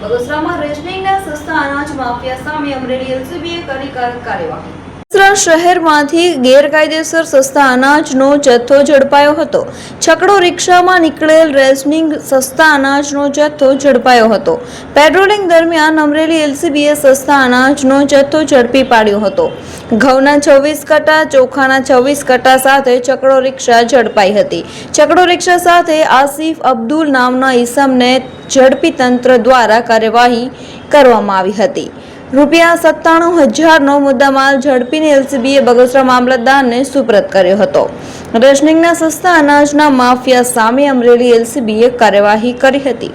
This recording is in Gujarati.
બગસરામાં રેશનિંગના સસ્તા અનાજ માફિયા સામે અમરેલી એલસીબીએ કરી કાર્યવાહી। બગસરા શહેરમાંથી ગેરકાયદેસર સસ્તા અનાજનો જથ્થો ઝડપાયો હતો। છકડો રિક્ષામાં નીકળેલ રેશનિંગ સસ્તા અનાજનો જથ્થો ઝડપાયો હતો। પેટ્રોલિંગ દરમિયાન અમરેલી એલસીબીએ સસ્તા અનાજનો જથ્થો ઝડપી પાડ્યો હતો। ઘઉંના 26 કટ્ટા, ચોખાના 26 કટ્ટા સાથે છકડો રિક્ષા ઝડપાઈ હતી। છકડો રિક્ષા સાથે આસિફ અબ્દુલ નામના ઈસમને ઝડપી તંત્ર દ્વારા કાર્યવાહી કરવામાં આવી હતી। ₹97,000નો મુદ્દામાલ ઝડપીને એલસીબીએ બગસરા મામલતદારને સુપરત કર્યો હતો। રેશનિંગના સસ્તા અનાજના માફિયા સામે અમરેલી એલસીબીએ કાર્યવાહી કરી હતી।